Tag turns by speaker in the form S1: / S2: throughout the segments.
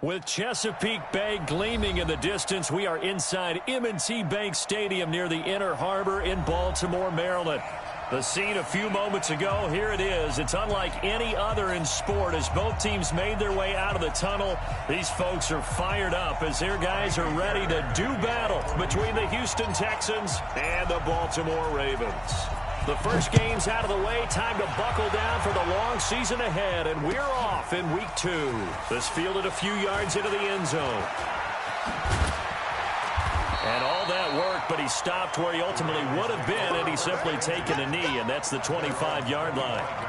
S1: With Chesapeake Bay gleaming in the distance, we are inside M&T Bank Stadium near the Inner Harbor in Baltimore, Maryland. The scene a few moments ago, here it is. It's unlike any other in sport as both teams made their way out of the tunnel. These folks are fired up as their guys are ready to do battle between the Houston Texans and the Baltimore Ravens. The first game's out of the way. Time to buckle down for the long season ahead, and we're off in week 2. This fielded a few yards into the end zone. And all that work, but he stopped where he ultimately would have been had he simply taken a knee, and that's the 25-yard line.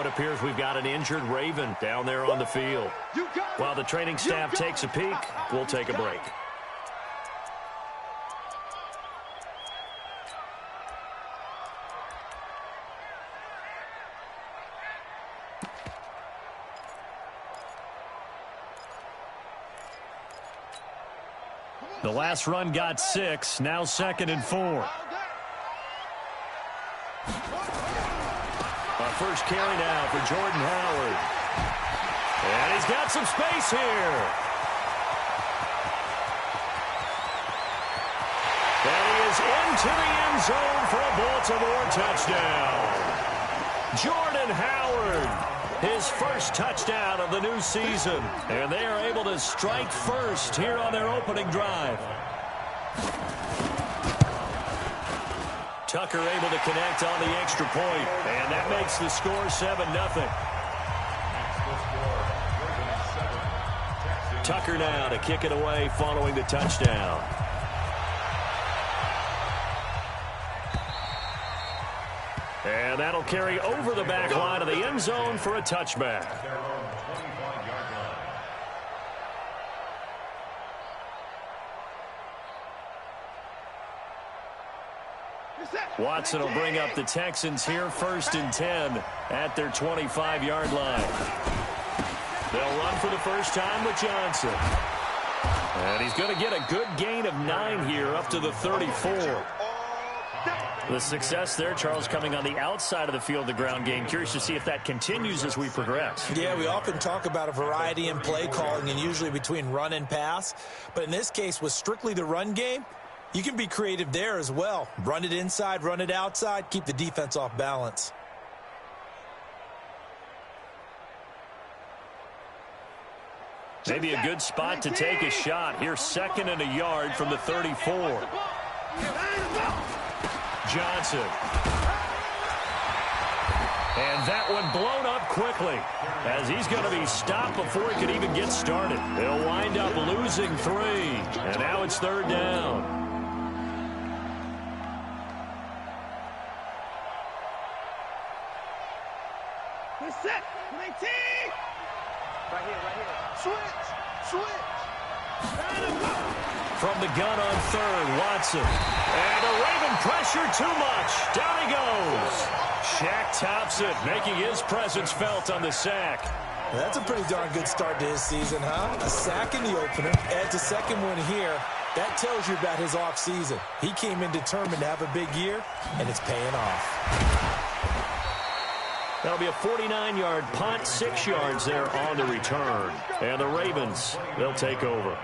S1: Appears we've got an injured Raven down there on the field. While the training staff takes a peek, we'll take a break. The last run got 6, now 2nd and 4. First carry now for Jordan Howard. And he's got some space here. And he is into the end zone for a Baltimore touchdown. Jordan Howard, his first touchdown of the new season. And they are able to strike first here on their opening drive. Tucker able to connect on the extra point, and that makes the score 7-0. Tucker now to kick it away following the touchdown. And that'll carry over the back line of the end zone for a touchback. Watson will bring up the Texans here 1st and 10 at their 25-yard line. They'll run for the first time with Johnson. And he's going to get a good gain of 9 here up to the 34. The success there, Charles, coming on the outside of the field, the ground game. Curious to see if that continues as we progress.
S2: Yeah, we often talk about a variety in play calling and usually between run and pass. But in this case, with strictly the run game, you can be creative there as well. Run it inside, run it outside, keep the defense off balance.
S1: Maybe a good spot to take a shot. Here, 2nd and a yard from the 34. Johnson. And that one blown up quickly as he's going to be stopped before he can even get started. They'll wind up losing 3. And now it's 3rd down.
S3: Set. 19. Right here. Switch.
S1: From the gun on 3rd, Watson. And a Raven pressure too much. Down he goes. Shaq tops it, making his presence felt on the sack.
S2: That's a pretty darn good start to his season, huh? A sack in the opener, adds a second one here. That tells you about his offseason. He came in determined to have a big year, and it's paying off.
S1: That'll be a 49-yard punt, 6 yards there on the return. And the Ravens, they'll take over.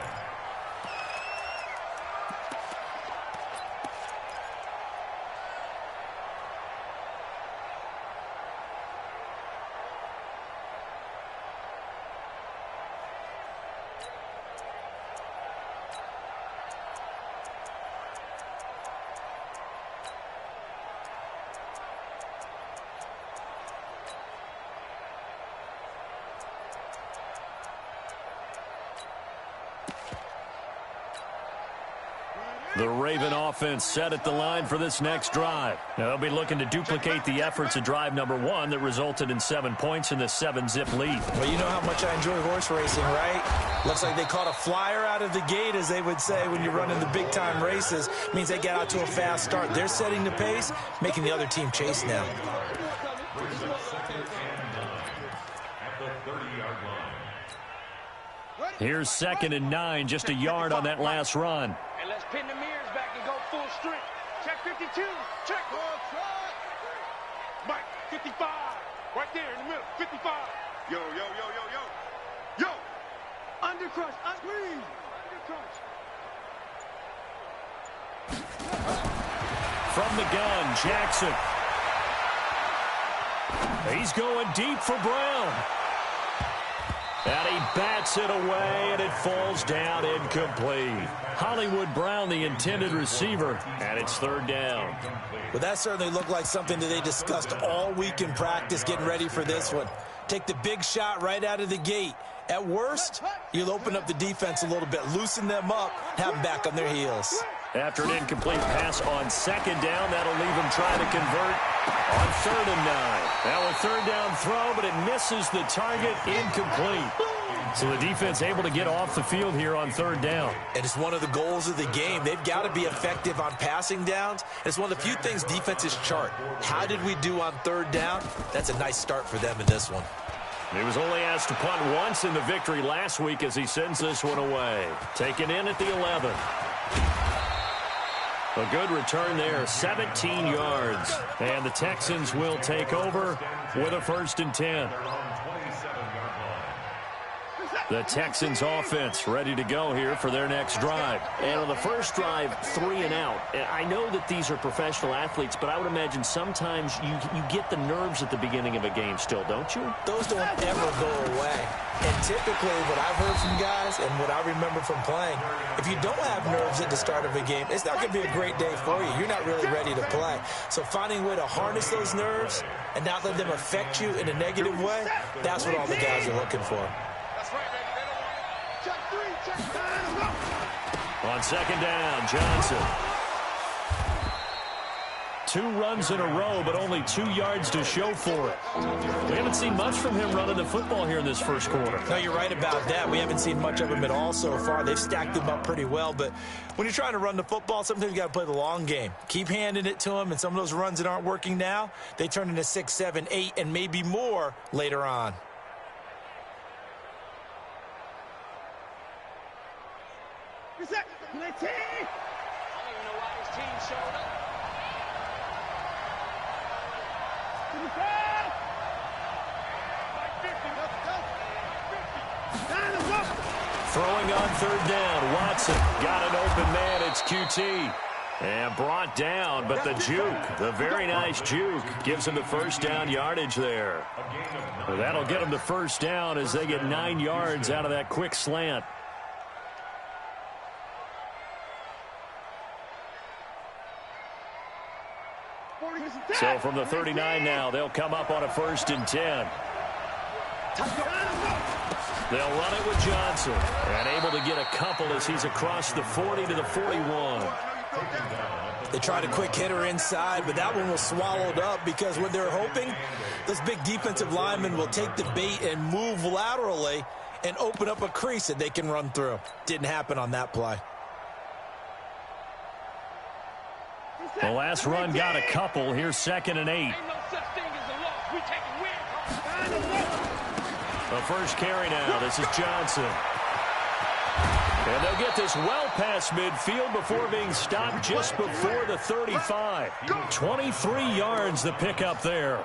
S1: The Raven offense set at the line for this next drive. Now they'll be looking to duplicate the efforts of drive number 1 that resulted in 7 points in the 7-zip lead.
S2: Well, you know how much I enjoy horse racing, right? Looks like they caught a flyer out of the gate, as they would say when you're running the big-time races. It means they get out to a fast start. They're setting the pace, making the other team chase now.
S1: Here's 2nd and 9, just a yard on that last run.
S3: And let's pin the mirrors back and go full strength. Check 52. Check. Mike, 55. Right there in the middle. 55. Yo, yo, yo, yo, yo. Yo. Undercrush. Squeeze. Undercrush.
S1: From the gun, Jackson. He's going deep for Brown. And he bats it away, and it falls down incomplete. Hollywood Brown, the intended receiver, and it's 3rd down.
S2: Well, that certainly looked like something that they discussed all week in practice, getting ready for this one. Take the big shot right out of the gate. At worst, you'll open up the defense a little bit, loosen them up, have them back on their heels.
S1: After an incomplete pass on 2nd down, that'll leave him trying to convert on 3rd and 9. Now a 3rd down throw, but it misses the target, incomplete. So the defense able to get off the field here on 3rd down.
S2: And it's one of the goals of the game. They've got to be effective on passing downs. It's one of the few things defenses chart. How did we do on 3rd down? That's a nice start for them in this one.
S1: He was only asked to punt once in the victory last week as he sends this one away. Taken in at the 11. A good return there, 17 yards. And the Texans will take over with a 1st and 10. The Texans offense ready to go here for their next drive.
S4: And on the first drive, 3 and out. I know that these are professional athletes, but I would imagine sometimes you get the nerves at the beginning of a game still, don't you?
S2: Those don't ever go away. And typically what I've heard from guys and what I remember from playing, if you don't have nerves at the start of a game, it's not going to be a great day for you. You're not really ready to play. So finding a way to harness those nerves and not let them affect you in a negative way, that's what all the guys are looking for.
S1: On 2nd down, Johnson. 2 runs in a row, but only 2 yards to show for it. We haven't seen much from him running the football here in this first quarter.
S2: No, you're right about that. We haven't seen much of him at all so far. They've stacked him up pretty well, but when you're trying to run the football, sometimes you got to play the long game. Keep handing it to him, and some of those runs that aren't working now, they turn into 6, 7, 8, and maybe more later on.
S3: Reset. 19. I don't even know why this team showed up. 55. 50. Let's go.
S1: Throwing on 3rd down, Watson got an open man. It's QT. And brought down, but the juke, the very nice juke, gives him the 1st down yardage there. Well, that'll get him the 1st down as they get 9 yards out of that quick slant. So from the 39 now, they'll come up on a 1st and 10. They'll run it with Johnson. And able to get a couple as he's across the 40 to the 41.
S2: They tried a quick hitter inside, but that one was swallowed up because what they're hoping, this big defensive lineman will take the bait and move laterally and open up a crease that they can run through. Didn't happen on that play.
S1: The last run got a couple. Here's 2nd and 8.
S3: Ain't no such thing as a loss. We taking wins.
S1: The first carry now. This is Johnson. And they'll get this well past midfield before being stopped just before the 35. 23 yards the pickup there.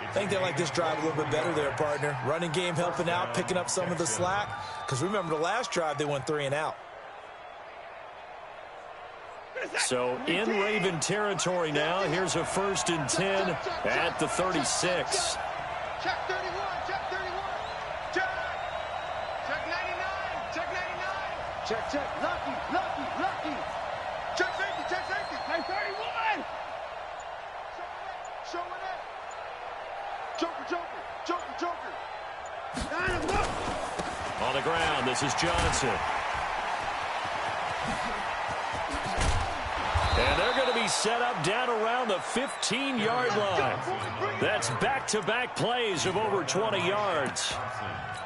S2: I think they like this drive a little bit better there, partner. Running game helping out, picking up some of the slack. Because remember, the last drive, they went 3 and out.
S1: So in Raven territory now. Here's a 1st and 10 at the 36.
S3: Check 31. Check 31. Check. Check 99. Check 99. Check, check. Lucky. Lucky. Lucky. Check safety. Check safety. Check 31. Show it up. Joker, Joker. Joker, Joker.
S1: On the ground, this is Johnson. he's set up down around the 15-yard line. That's back-to-back plays of over 20 yards.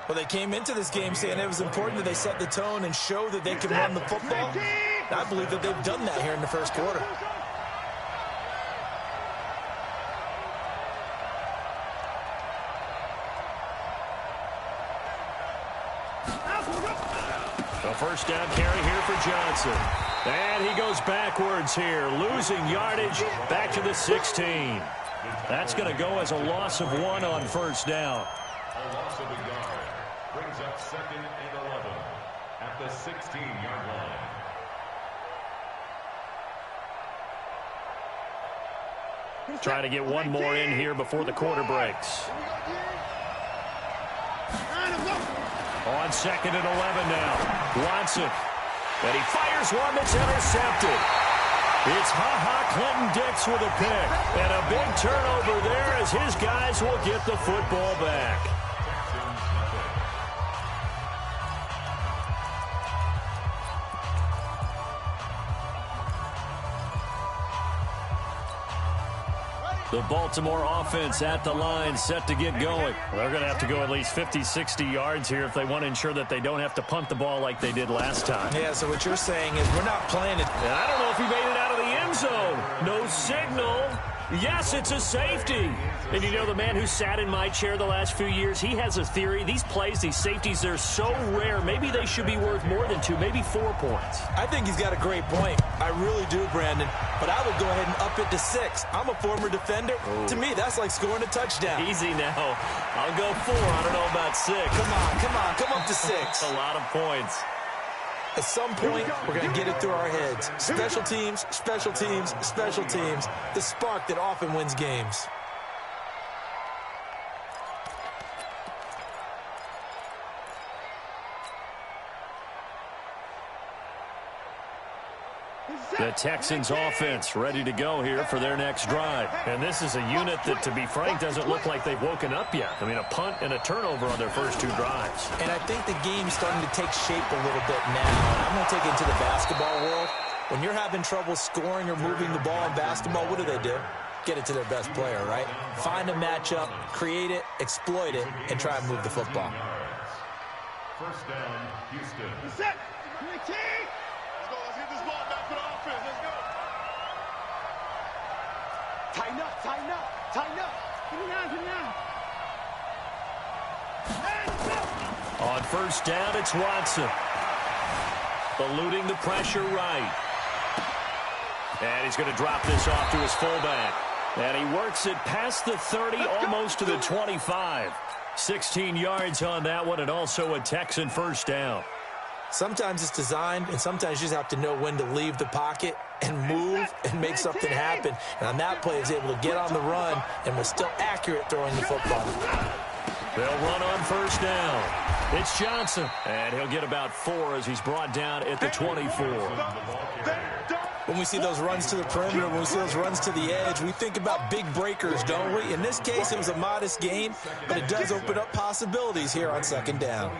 S2: Well, they came into this game saying it was important that they set the tone and show that they can run the football. And I believe that they've done that here in the first quarter.
S1: A first down carry here for Johnson. And he goes backwards here, losing yardage back to the 16. That's going to go as a loss of 1 on first down.
S5: A loss of a yard brings up 2nd and 11 at the 16-yard line.
S1: Try to get one more in here before the quarter breaks. On 2nd and 11 now. Watson. And he fires one that's intercepted. It's Clinton-Dix with a pick. And a big turnover there as his guys will get the football back. The Baltimore offense at the line, set to get going. They're going to have to go at least 50, 60 yards here if they want to ensure that they don't have to punt the ball like they did last time.
S2: Yeah, so what you're saying is we're not playing it.
S1: And I don't know if he made it out of the end zone. No signal. Yes, it's a safety. And you know, the man who sat in my chair the last few years, he has a theory. These plays, these safeties, they're so rare. Maybe they should be worth more than 2, maybe 4 points.
S2: I think he's got a great point. I really do, Brandon. But I would go ahead and up it to 6. I'm a former defender. Ooh. To me, that's like scoring a touchdown.
S1: Easy now. I'll go 4. I don't know about 6.
S2: Come up to 6.
S1: A lot of points.
S2: At some point, we're going to get it through our heads. Special teams, special teams, special teams. The spark that often wins games.
S1: The Texans offense ready to go here for their next drive. And this is a unit that, to be frank, doesn't look like they've woken up yet. I mean, a punt and a turnover on their first 2 drives.
S2: And I think the game's starting to take shape a little bit now. I'm going to take it into the basketball world. When you're having trouble scoring or moving the ball in basketball, what do? Get it to their best player, right? Find a matchup, create it, exploit it, and try and move the football.
S5: First down, Houston.
S3: Set. Let's go. Let's get this ball back for the offense. Let's go. Tighten up. Give me now.
S1: On first down, it's Watson. Eluding the pressure right. And he's going to drop this off to his fullback. And he works it past the 30, almost to the 25. 16 yards on that one, and also a Texan first down.
S2: Sometimes it's designed, and sometimes you just have to know when to leave the pocket and move and make something happen. And on that play, he was able to get on the run and was still accurate throwing the football.
S1: They'll run on first down. It's Johnson, and he'll get about 4 as he's brought down at the 24.
S2: When we see those runs to the perimeter, when we see those runs to the edge, we think about big breakers, don't we? In this case, it was a modest game, but it does open up possibilities here on second down.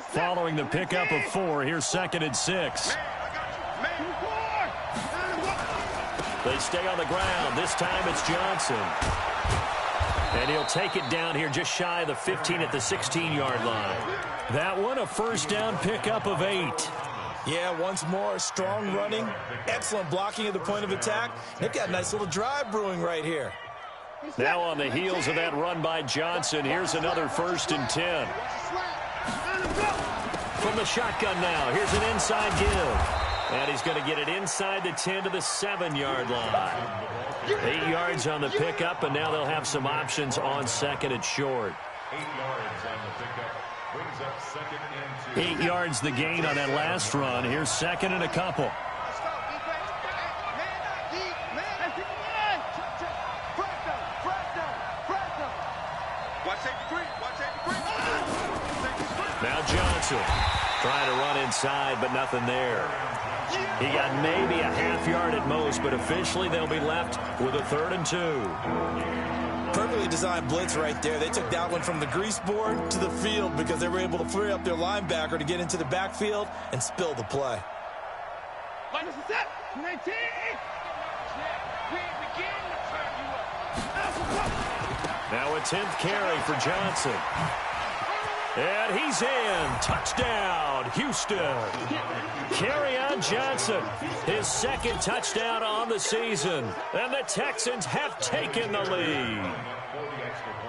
S1: Following the pickup of 4, here's 2nd and 6. They stay on the ground. This time it's Johnson. And he'll take it down here just shy of the 15 at the 16-yard line. That one, a first down pickup of 8.
S2: Yeah, once more, strong running, excellent blocking at the point of attack. They've got a nice little drive brewing right here.
S1: Now on the heels of that run by Johnson, here's another 1st and 10. From the shotgun now, here's an inside give. And he's going to get it inside the 10 to the 7-yard line. 8 yards on the pickup, and now they'll have some options on 2nd and short.
S5: 8 yards on the pickup. Brings up 2nd and 2.
S1: 8 yards the gain on that last run. Here's 2nd and a couple. Now Johnson trying to run inside, but nothing there. He got maybe a half yard at most, but officially they'll be left with a 3rd and 2.
S2: Perfectly designed blitz right there. They took that one from the grease board to the field because they were able to free up their linebacker to get into the backfield and spill the play.
S1: Now a 10th carry for Johnson. And he's in. Touchdown, Houston. Kerryon Johnson, his second touchdown on the season. And the Texans have taken the lead.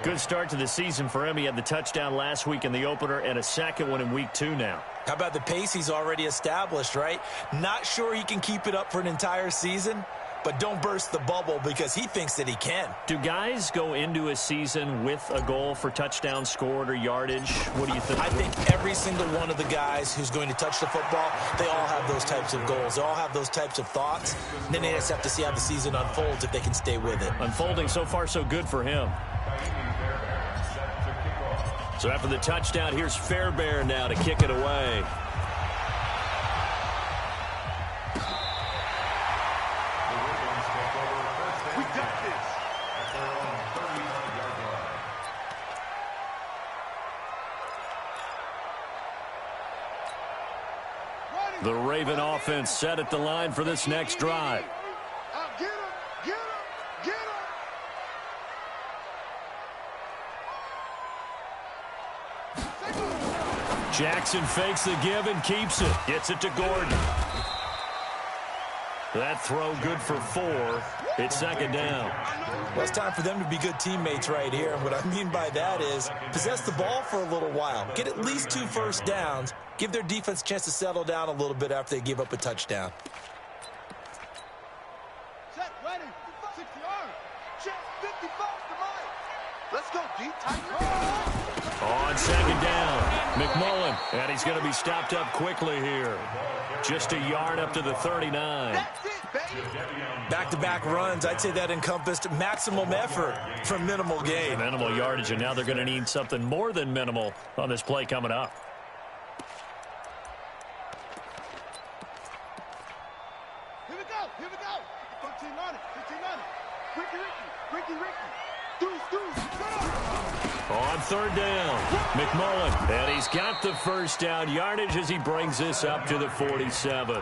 S1: Good start to the season for him. He had the touchdown last week in the opener and a second one in week 2 now.
S2: How about the pace he's already established, right? Not sure he can keep it up for an entire season, but don't burst the bubble because he thinks that he can.
S1: Do guys go into a season with a goal for touchdown scored or yardage? What do you think?
S2: I think every single one of the guys who's going to touch the football, they all have those types of goals. They all have those types of thoughts. And then they just have to see how the season unfolds if they can stay with it.
S1: Unfolding so far so good for him. So after the touchdown, here's Fairbairn now to kick it away. The Raven offense set at the line for this next drive.
S3: Get him, get him, get him.
S1: Jackson fakes the give and keeps it. Gets it to Gordon. That throw good for 4. It's second down.
S2: Well, it's time for them to be good teammates right here. And what I mean by that is possess the ball for a little while. Get at least 2 first downs. Give their defense a chance to settle down a little bit after they give up a touchdown.
S3: Check, ready, 60 yards. Check, 55 to mine. Let's go, deep, tight.
S1: On second down, McMullen. And he's going to be stopped up quickly here. Just a yard up to the 39.
S3: That's it, baby.
S2: Back-to-back runs, I'd say that encompassed maximum effort for minimal gain.
S1: Minimal yardage, and now they're going to need something more than minimal on this play coming up.
S3: Here we go, here we go. 15 on it, 15 on it. Ricky. Deuce,
S1: On third down, McMullen. And he's got the first down yardage as he brings this up to the 47.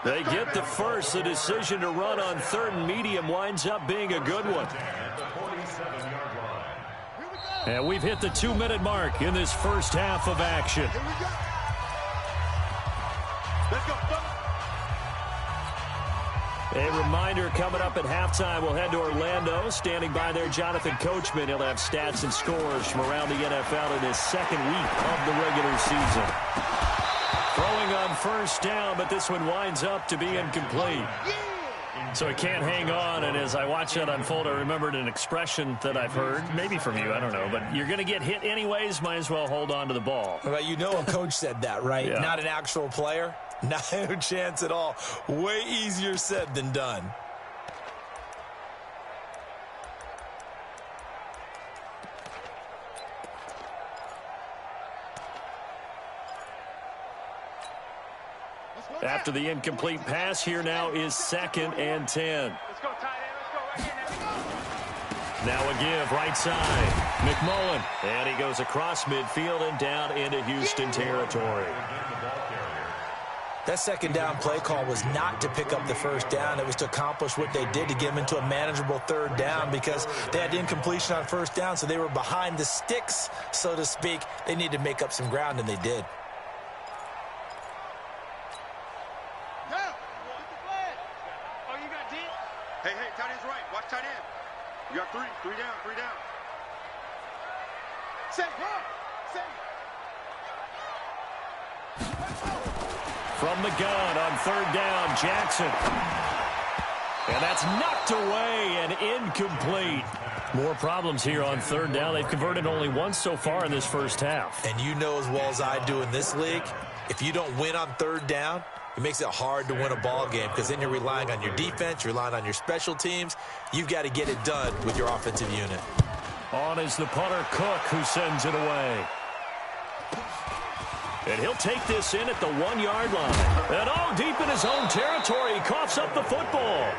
S1: They get the first. The decision to run on third and medium winds up being a good one. And we've hit the 2-minute mark in this first half of action.
S3: Here we go. Let's go, fellas.
S1: A reminder coming up at halftime, we'll head to Orlando. Standing by there, Jonathan Coachman. He'll have stats and scores from around the NFL in his second week of the regular season. Throwing on first down, but this one winds up to be incomplete. So he can't hang on, and as I watch that unfold, I remembered an expression that I've heard, maybe from you, I don't know, but you're going to get hit anyways, might as well hold on to the ball.
S2: Well, you know a coach said that, right?
S1: Yeah. Not
S2: an actual player. No chance at all. Way easier said than done.
S1: After the incomplete pass, here now is 2nd and 10.
S3: Let's go, tight end. Let's go right here.
S1: Now a give, right side. McMullen. And he goes across midfield and down into Houston territory.
S2: That second down play call was not to pick up the first down. It was to accomplish what they did to get them into a manageable third down because they had incompletion on first down, so they were behind the sticks, so to speak. They needed to make up some ground, and they did.
S3: Oh, you got D? Hey, tight end's right. Watch tight end. You got 3 down. Say, run.
S1: From the gun on third down, Jackson. And that's knocked away and incomplete. More problems here on third down. They've converted only once so far in this first half.
S2: And you know as well as I do in this league, if you don't win on third down, it makes it hard to win a ball game because then you're relying on your defense, you're relying on your special teams. You've got to get it done with your offensive unit.
S1: On is the punter, Cook, who sends it away. And he'll take this in at the 1-yard line. And deep in his own territory, he coughs up the football.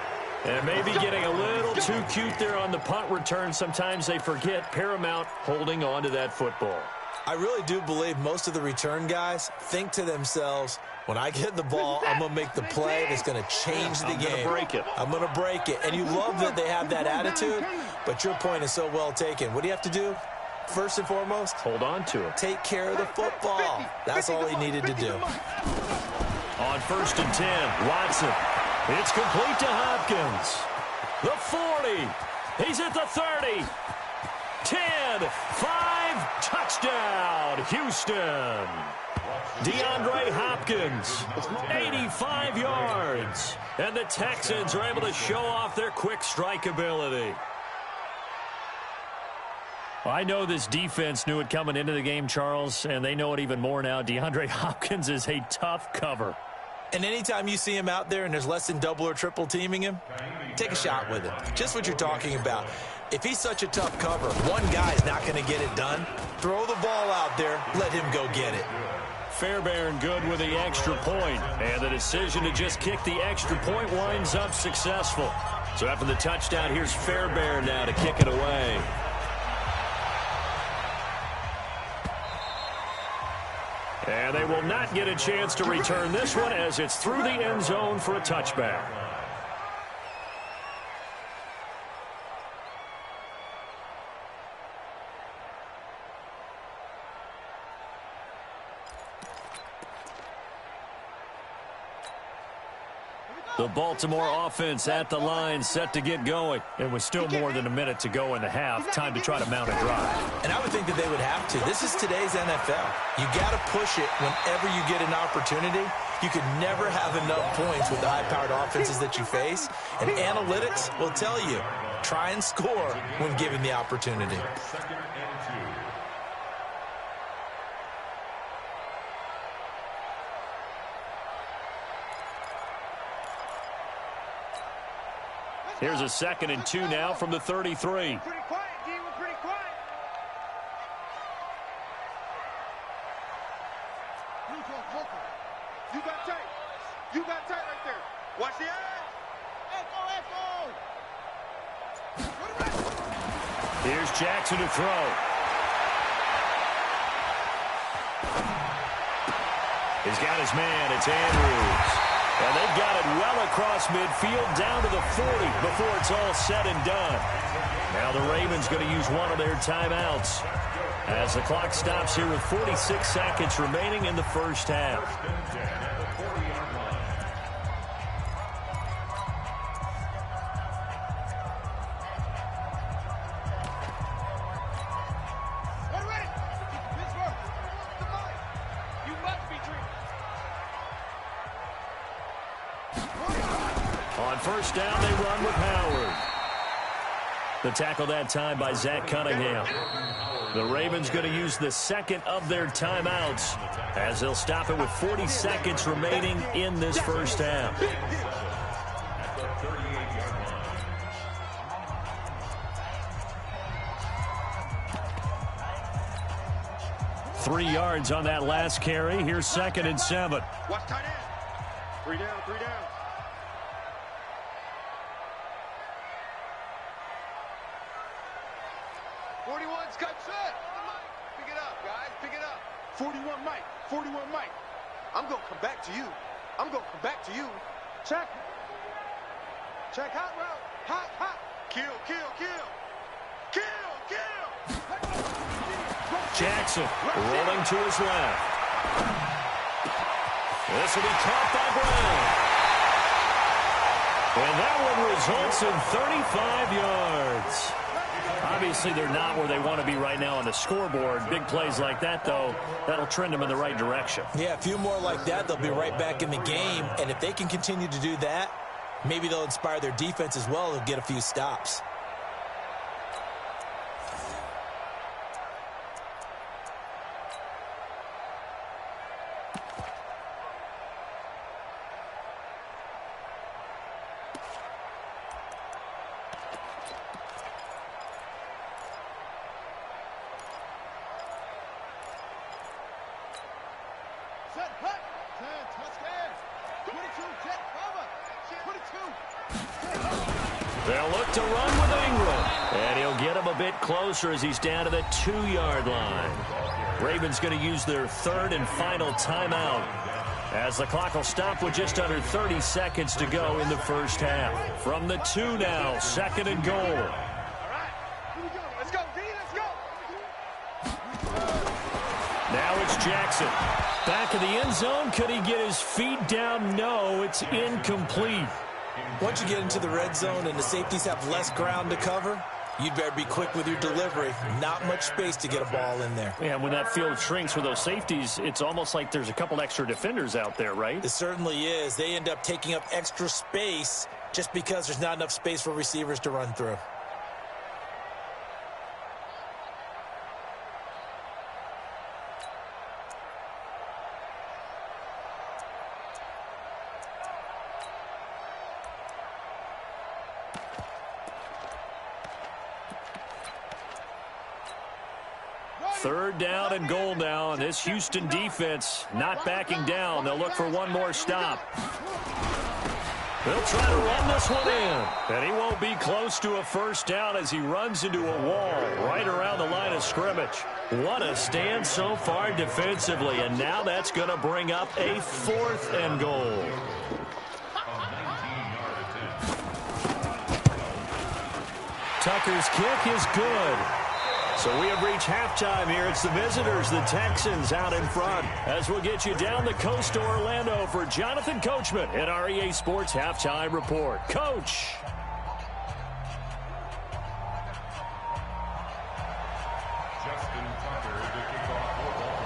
S1: And maybe getting a little too cute there on the punt return. Sometimes they forget paramount holding on to that football.
S2: I really do believe most of the return guys think to themselves, when I get the ball, I'm going to make the play that's going to change the game. I'm going to break it. And you love that they have that attitude, but your point is so well taken. What do you have to do? First and foremost,
S1: hold on to it.
S2: Take care of the football. That's all he needed to do.
S1: On 1st and 10, Watson. It's complete to Hopkins. The 40. He's at the 30. 10, 5, touchdown, Houston. DeAndre Hopkins, 85 yards. And the Texans are able to show off their quick strike ability. Well, I know this defense knew it coming into the game, Charles, and they know it even more now. DeAndre Hopkins is a tough cover.
S2: And anytime you see him out there and there's less than double or triple teaming him, take a shot with him. Just what you're talking about. If he's such a tough cover, one guy's not going to get it done. Throw the ball out there. Let him go get it.
S1: Fairbairn good with the extra point. And the decision to just kick the extra point winds up successful. So after the touchdown, here's Fairbairn now to kick it away. And they will not get a chance to return this one as it's through the end zone for a touchback. The Baltimore offense at the line, set to get going. And with still more than a minute to go in the half, time to try to mount a drive.
S2: And I would think that they would have to. This is today's NFL. You got to push it whenever you get an opportunity. You could never have enough points with the high-powered offenses that you face. And analytics will tell you, try and score when given the opportunity.
S1: Here's a 2nd and 2 now from the 33.
S3: Pretty quiet, D. We're pretty quiet. You got tight. You got tight right there. Watch the edge. Echo.
S1: Here's Jackson to throw. He's got his man. It's Andrews. And they've got it well across midfield down to the 40 before it's all said and done. Now the Ravens going to use one of their timeouts as the clock stops here with 46 seconds remaining in the first half. On first down, they run with Howard. The tackle that time by Zach Cunningham. The Ravens going to use the 2nd of their timeouts as they'll stop it with 40 seconds remaining in this first half.
S5: At the 38-yard line.
S1: 3 yards on that last carry. Here's 2nd and 7.
S3: Watch tight end. 3 down, 3 down. 41's cut set. Pick it up, guys. Pick it up. 41 Mike. 41 Mike. I'm going to come back to you. I'm going to come back to you. Check. Check hot route. Hot, hot. Kill, kill, kill. Kill, kill.
S1: Jackson rolling to his left. This will be caught by Brown. And that one results in 35 yards. Obviously, they're not where they want to be right now on the scoreboard. Big plays like that, though, that'll trend them in the right direction.
S2: Yeah, a few more like that, they'll be right back in the game. And if they can continue to do that, maybe they'll inspire their defense as well. They'll get a few stops.
S3: Set, hut. 10, touchdown. 22, jet, cover.
S1: They'll look to run with Ingram. And he'll get him a bit closer as he's down to the 2-yard line. Ravens going to use their third and final timeout, as the clock will stop with just under 30 seconds to go in the first half. From the 2 now, 2nd and goal.
S3: All right, here we go. Let's go, D, let's go.
S1: Now it's Jackson. Back in the end zone. Could he get his feet down? No, it's incomplete.
S2: Once you get into the red zone and the safeties have less ground to cover, you'd better be quick with your delivery. Not much space to get a ball in there.
S1: Yeah, when that field shrinks with those safeties, it's almost like there's a couple extra defenders out there, right?
S2: It certainly is. They end up taking up extra space just because there's not enough space for receivers to run through.
S1: Third down and goal now, and this Houston defense not backing down. They'll look for one more stop. They'll try to run this one in, and he won't be close to a first down as he runs into a wall right around the line of scrimmage. What a stand so far defensively, and now that's going to bring up a 4th and goal. Tucker's kick is good. So we have reached halftime here. It's the visitors, the Texans, out in front. As we'll get you down the coast to Orlando for Jonathan Coachman at our EA Sports Halftime Report. Coach.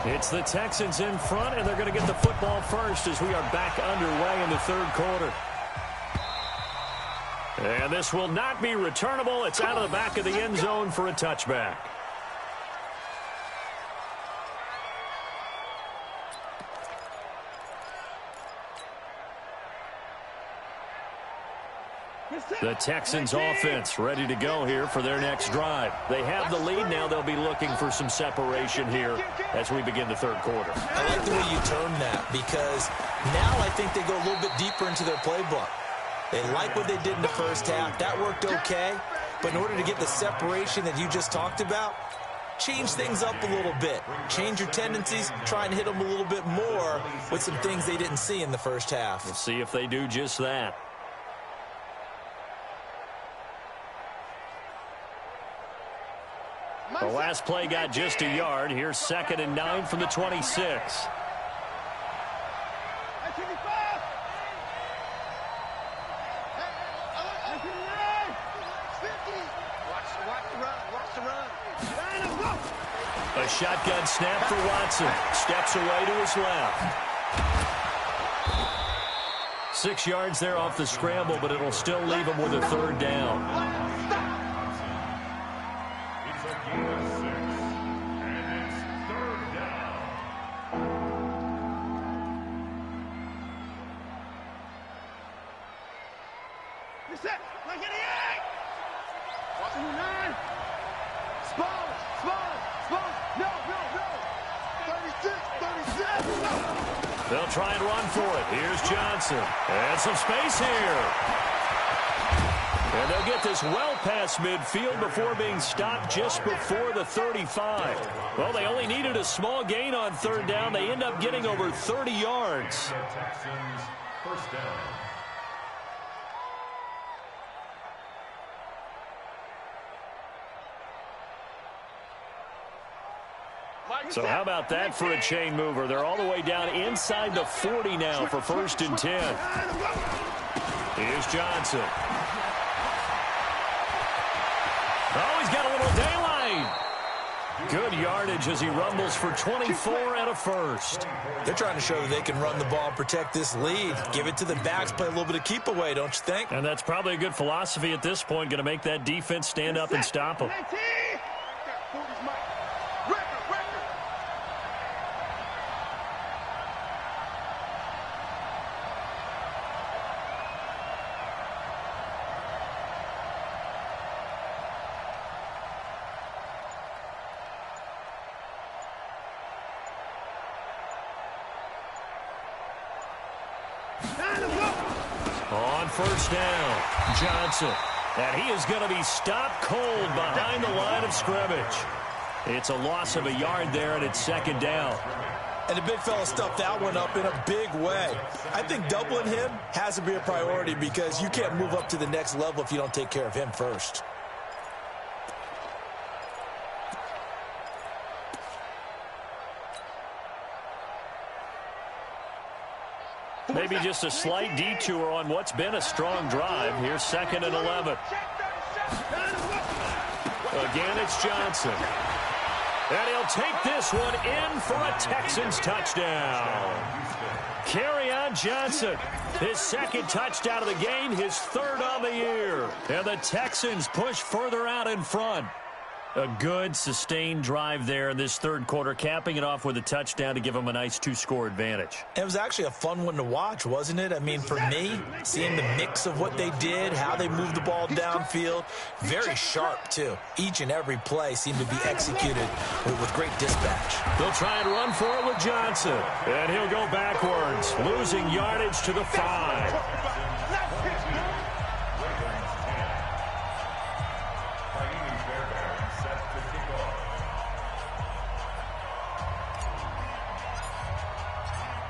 S1: It's the Texans in front, and they're going to get the football first as we are back underway in the 3rd quarter. And this will not be returnable. It's out of the back of the end zone for a touchback. The Texans offense ready to go here for their next drive. They have the lead now. They'll be looking for some separation here as we begin the 3rd quarter.
S2: I like the way you term that, because now I think they go a little bit deeper into their playbook. They like what they did in the first half. That worked okay. But in order to get the separation that you just talked about, change things up a little bit. Change your tendencies. Try and hit them a little bit more with some things they didn't see in the first half.
S1: We'll see if they do just that. The last play got just a yard. Here's 2nd and 9 from the 26. A shotgun snap for Watson. Steps away to his left. 6 yards there off the scramble, but it'll still leave him with a 3rd down.
S5: It's a gain of 6, and it's 3rd down.
S3: You're set. 98. Watching the 9. Small. No. 36.
S1: They'll try and run for it. Here's Johnson. And some space here. And they'll get this well past midfield before being stopped just before the 35. Well, they only needed a small gain on 3rd down. They end up getting over 30 yards.
S5: Texans, 1st down.
S1: So how about that for a chain mover? They're all the way down inside the 40 now for 1st and 10. Here's Johnson. Oh, he's got a little daylight. Good yardage as he rumbles for 24 and a 1st.
S2: They're trying to show that they can run the ball, protect this lead. Give it to the backs, play a little bit of keep away, don't you think?
S1: And that's probably a good philosophy at this point, going to make that defense stand up and stop them. On first down, Johnson. And he is going to be stopped cold behind the line of scrimmage. It's a loss of a yard there, and it's second down.
S2: And the big fella stuffed that one up in a big way. I think doubling him has to be a priority because you can't move up to the next level if you don't take care of him first.
S1: Maybe just a slight detour on what's been a strong drive. Here's 2nd and 11. Again, it's Johnson. And he'll take this one in for a Texans touchdown. Kerryon Johnson, his 2nd touchdown of the game, his 3rd on the year. And the Texans push further out in front. A good, sustained drive there in this 3rd quarter, capping it off with a touchdown to give them a nice 2-score advantage.
S2: It was actually a fun one to watch, wasn't it? I mean, for me, seeing the mix of what they did, how they moved the ball downfield, very sharp, too. Each and every play seemed to be executed with great dispatch.
S1: They'll try and run for it with Johnson. And he'll go backwards, losing yardage to the 5.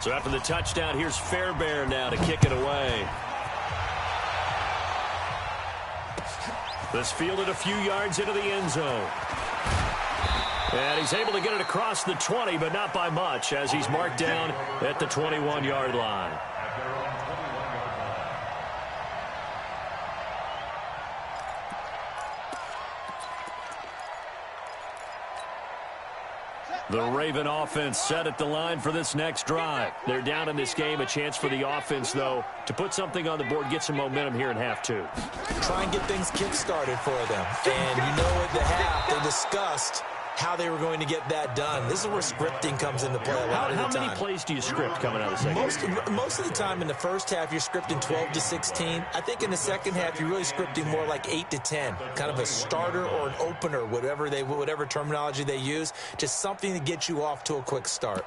S1: So after the touchdown, here's Fairbairn now to kick it away. This fielded a few yards into the end zone. And he's able to get it across the 20, but not by much, as he's marked down at the 21-yard line. The Raven offense set at the line for this next drive. They're down in this game. A chance for the offense, though, to put something on the board, get some momentum here in half 2.
S2: Try and get things kick-started for them. And you know at the half, they discussed how they were going to get that done. This is where scripting comes into play a lot of the time.
S1: How many plays do you script coming out of the second?
S2: Most of the time in the first half, you're scripting 12 to 16. I think in the second half, you're really scripting more like 8 to 10. Kind of a starter or an opener, whatever terminology they use. Just something to get you off to a quick start.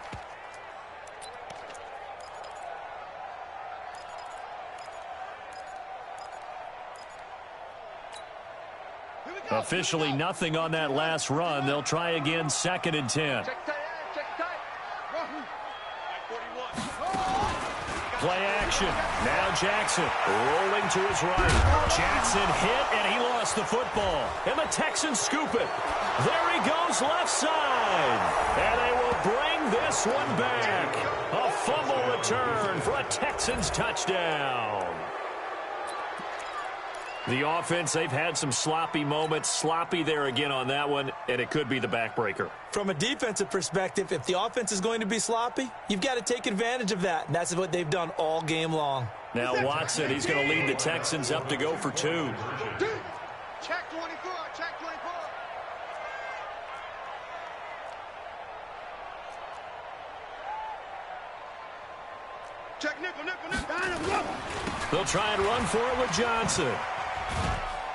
S1: Officially nothing on that last run. They'll try again, 2nd and 10. Play action. Now Jackson rolling to his right. Jackson hit, and he lost the football. And the Texans scoop it. There he goes left side. And they will bring this one back. A fumble return for a Texans touchdown. The offense, they've had some sloppy moments. Sloppy there again on that one, and it could be the backbreaker.
S2: From a defensive perspective, if the offense is going to be sloppy, you've got to take advantage of that, and that's what they've done all game long.
S1: Now Watson, he's going to lead the Texans up to go for 2.
S3: Check 24, check 24. Check nickel, nickel.
S1: They'll try and run for it with Johnson.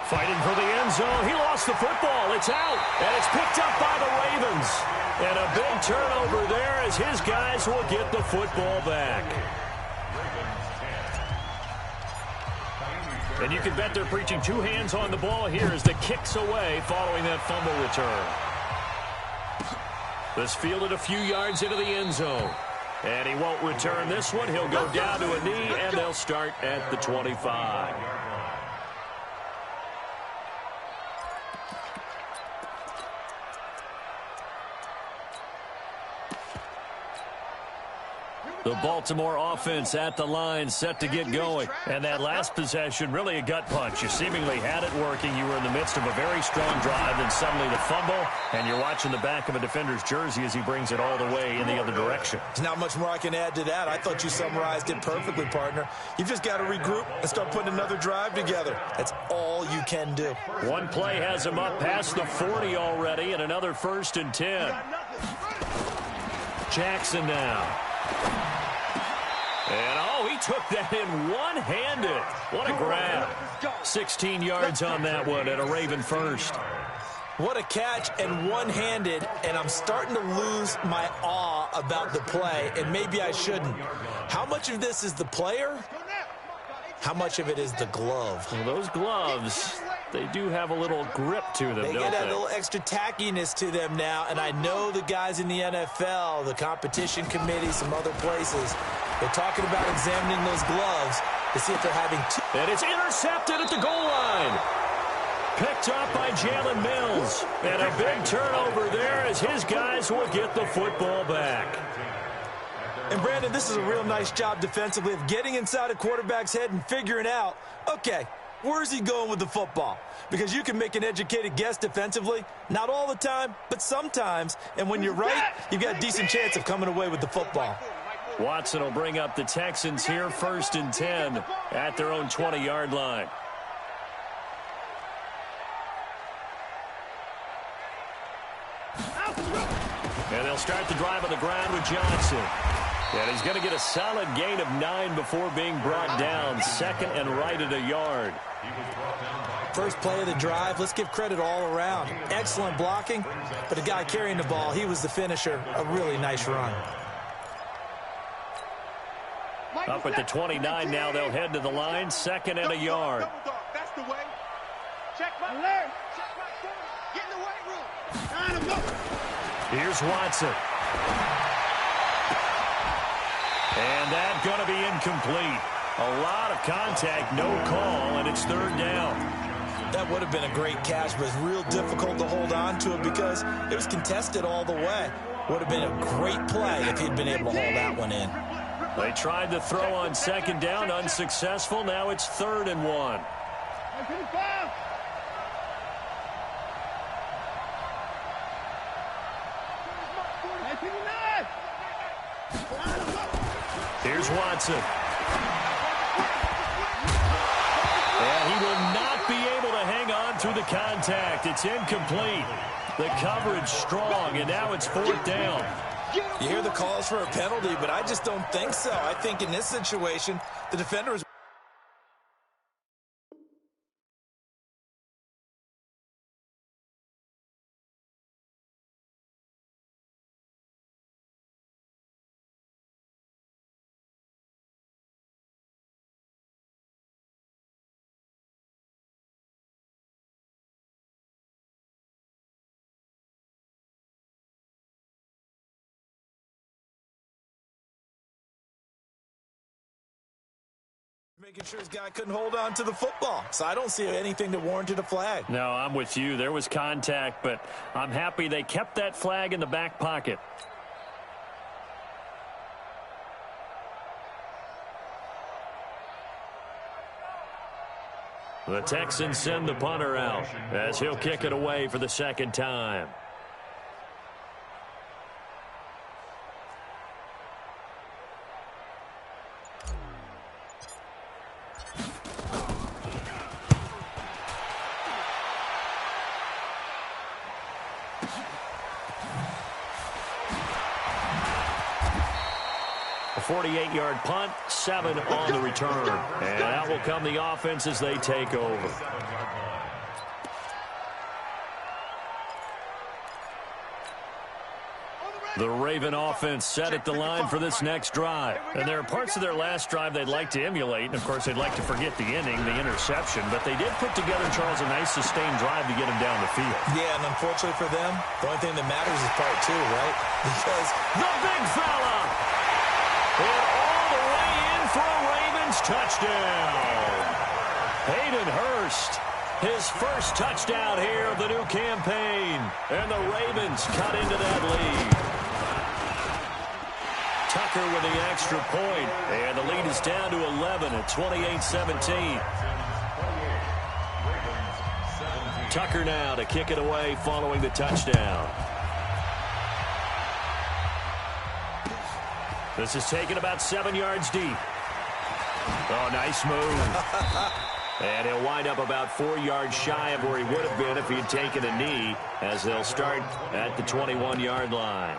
S1: Fighting for the end zone. He lost the football. It's out. And it's picked up by the Ravens. And a big turnover there as his guys will get the football back. And you can bet they're preaching 2 hands on the ball here as the kick's away following that fumble return. This fielded a few yards into the end zone. And he won't return this one. He'll go down to a knee, and they'll start at the 25. The Baltimore offense at the line, set to get going. And that last possession, really a gut punch. You seemingly had it working. You were in the midst of a very strong drive, then suddenly the fumble, and you're watching the back of a defender's jersey as he brings it all the way in the other direction.
S2: There's not much more I can add to that. I thought you summarized it perfectly, partner. You've just got to regroup and start putting another drive together. That's all you can do.
S1: One play has him up past the 40 already, and another 1st and 10. Jackson now. And, oh, he took that in one-handed. What a grab. 16 yards on that one and a Raven first.
S2: What a catch and one-handed, and I'm starting to lose my awe about the play, and maybe I shouldn't. How much of this is the player? How much of it is the glove?
S1: Well, those gloves, they do have a little grip to them,
S2: They
S1: don't
S2: get
S1: they?
S2: that little extra tackiness to them now, and I know the guys in the NFL, the competition committee, some other places, they're talking about examining those gloves to see if they're having two.
S1: And it's intercepted at the goal line. Picked up by Jalen Mills. And a big turnover there as his guys will get the football back.
S2: And, Brandon, this is a real nice job defensively of getting inside a quarterback's head and figuring out, okay, where's he going with the football? Because you can make an educated guess defensively, not all the time, but sometimes. And when you're right, you've got a decent chance of coming away with the football.
S1: Watson will bring up the Texans here, 1st and 10 at their own 20-yard line. And they'll start the drive on the ground with Johnson. And he's going to get a solid gain of 9 before being brought down. 2nd and right at a yard.
S2: First play of the drive, let's give credit all around. Excellent blocking, but the guy carrying the ball, he was the finisher. A really nice run.
S1: Up at the 29 now, they'll head to the line. 2nd and a yard.
S3: That's the way. Check my leg. Check my shoulder. Get in the weight room. Line him up.
S1: Here's Watson. And that's going to be incomplete. A lot of contact, no call, and it's 3rd down.
S2: That would have been a great catch, but it's real difficult to hold on to it because it was contested all the way. Would have been a great play if he'd been able to hold that one in.
S1: They tried to throw on 2nd down, unsuccessful. Now it's 3rd and 1. Here's Watson. And he will not be able to hang on through the contact. It's incomplete. The coverage strong, and now it's 4th down.
S2: You hear the calls for a penalty, but I just don't think so. I think in this situation, the defender is... making sure his guy couldn't hold on to the football. So I don't see anything that warranted a flag.
S1: No, I'm with you. There was contact, but I'm happy they kept that flag in the back pocket. The Texans send the punter out as he'll kick it away for the 2nd time. A 48-yard punt, 7 on the return. And out will come the offense as they take over. The Raven offense set at the line for this next drive. And there are parts of their last drive they'd like to emulate. And, of course, they'd like to forget the inning, the interception. But they did put together, Charles, a nice sustained drive to get him down the field.
S2: Yeah, and unfortunately for them, the only thing that matters is part 2, right? Because
S1: the big fella! And all the way in for a Ravens touchdown. Hayden Hurst, his first touchdown here of the new campaign. And the Ravens cut into that lead. Tucker with the extra point, and the lead is down to 11 at 28-17. Tucker now to kick it away following the touchdown. This is taken about 7 yards deep. Oh, nice move. And he'll wind up about 4 yards shy of where he would have been if he had taken a knee, as they'll start at the 21-yard line.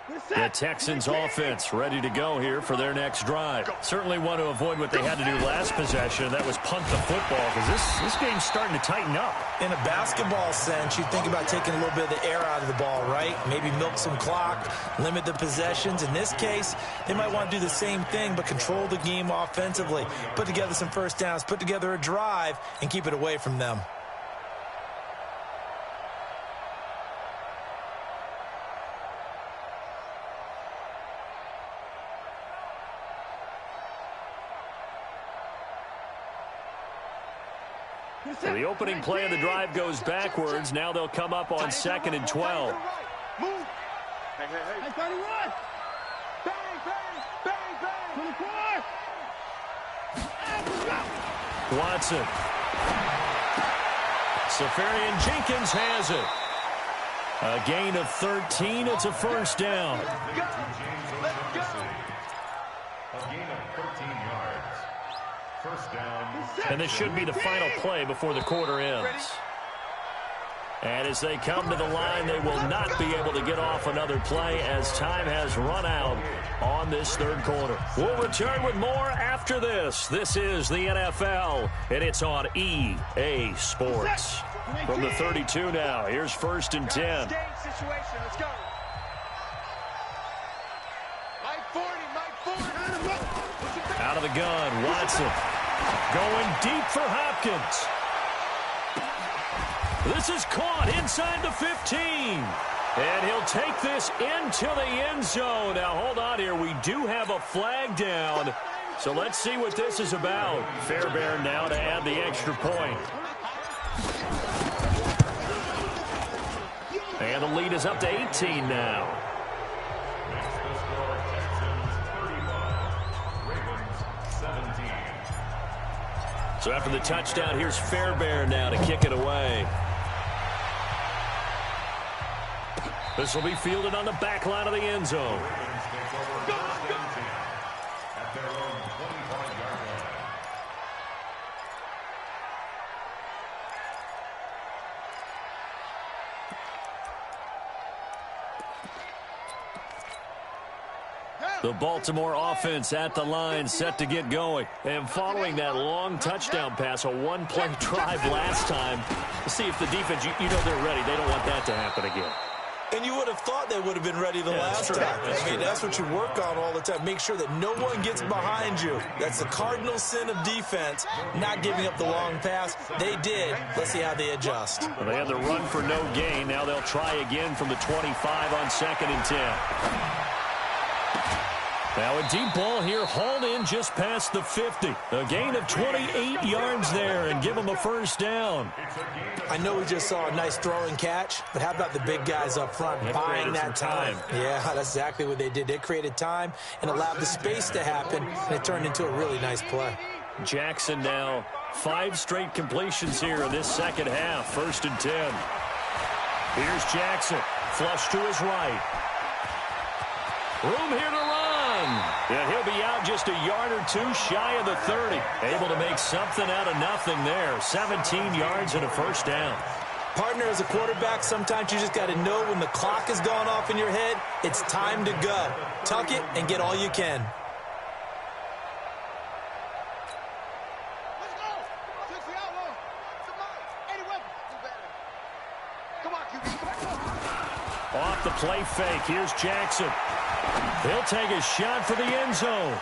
S1: The Texans offense ready to go here for their next drive. Certainly want to avoid what they had to do last possession. That was punt the football, because this game's starting to tighten up.
S2: In a basketball sense, you think about taking a little bit of the air out of the ball, right? Maybe milk some clock, limit the possessions. In this case, they might want to do the same thing, but control the game offensively. Put together some first downs, put together a drive, and keep it away from them.
S1: So the opening play of the drive goes backwards. Now they'll come up on 2nd and 12.
S3: Move. Hey, 31. Bang, bang, bang, bang. 24.
S1: Watson. Safarian Jenkins has it. A gain of 13. It's a first down.
S3: Let's go.
S5: A gain of 13 yards. First down.
S1: And this should be the final play before the quarter ends. And as they come to the line, they will not be able to get off another play as time has run out on this third quarter. We'll return with more after this. This is the NFL, and it's on EA Sports. From the 32 now, here's 1st and 10.
S3: Situation. Let's go. Mike 40.
S1: Out of the gun, Watson. Going deep for Hopkins. This is caught inside the 15. And he'll take this into the end zone. Now, hold on here. We do have a flag down. So let's see what this is about. Fairbairn now to add the extra point. And the lead is up to 18 now. So after the touchdown, here's Fairbairn now to kick it away. This will be fielded on the back line of the end zone.
S5: At their own 25-yard line.
S1: The Baltimore offense at the line, set to get going. And following that long touchdown pass, a one-play drive last time, to see if the defense, you know they're ready. They don't want that to happen again.
S2: And you would have thought they would have been ready the last time. That's what you work on all the time. Make sure that no one gets behind you. That's the cardinal sin of defense, not giving up the long pass. They did. Let's see how they adjust.
S1: Well, they had the run for no gain. Now they'll try again from the 25 on 2nd and 10. Now a deep ball here, hauled in just past the 50. A gain of 28 yards there and give them a first down.
S2: I know we just saw a nice throwing catch, but how about the big guys up front buying that time? Yeah, that's exactly what they did. They created time and allowed the space to happen, and it turned into a really nice play.
S1: Jackson now 5 straight completions here in this second half. 1st and 10. Here's Jackson, flush to his right. Room here to run. And he'll be out just a yard or two shy of the 30. Able to make something out of nothing there. 17 yards and a first down.
S2: Partner, as a quarterback, sometimes you just got to know when the clock has gone off in your head, it's time to go. Tuck it and get all you can.
S3: Let's go. 60 outlaw. Somebody. 80 weapons. Do better. Come on, QB.
S1: Off the play fake. Here's Jackson. He'll take a shot for the end zone.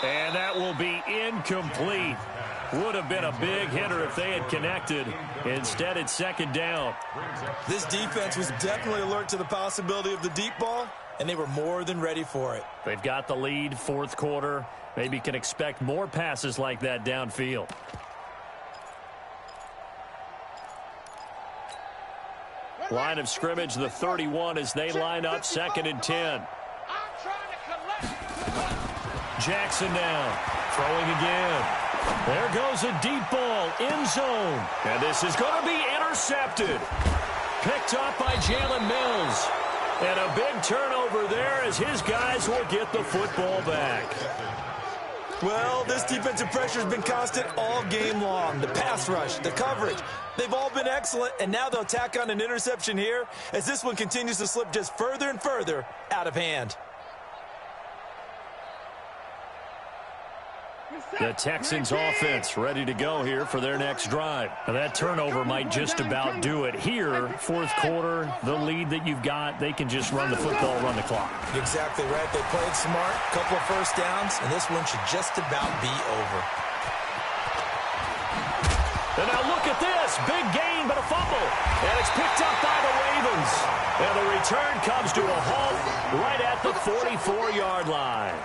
S1: And that will be incomplete. Would have been a big hitter if they had connected. Instead, it's 2nd down.
S2: This defense was definitely alert to the possibility of the deep ball, and they were more than ready for it.
S1: They've got the lead, 4th quarter. Maybe can expect more passes like that downfield. Line of scrimmage, the 31 as they line up 2nd and 10. Jackson now, throwing again. There goes a deep ball, end zone. And this is going to be intercepted. Picked up by Jalen Mills. And a big turnover there as his guys will get the football back.
S2: Well, this defensive pressure has been constant all game long. The pass rush, the coverage, they've all been excellent, and now they'll tack on an interception here as this one continues to slip just further and further out of hand.
S1: The Texans offense ready to go here for their next drive. Now that turnover might just about do it. Here, fourth quarter, the lead that you've got, they can just run the football, run the clock.
S2: Exactly right. They played smart, couple of first downs, and this one should just about be over.
S1: And now look at this. Big gain, but a fumble. And it's picked up by the Ravens. And the return comes to a halt right at the 44-yard line.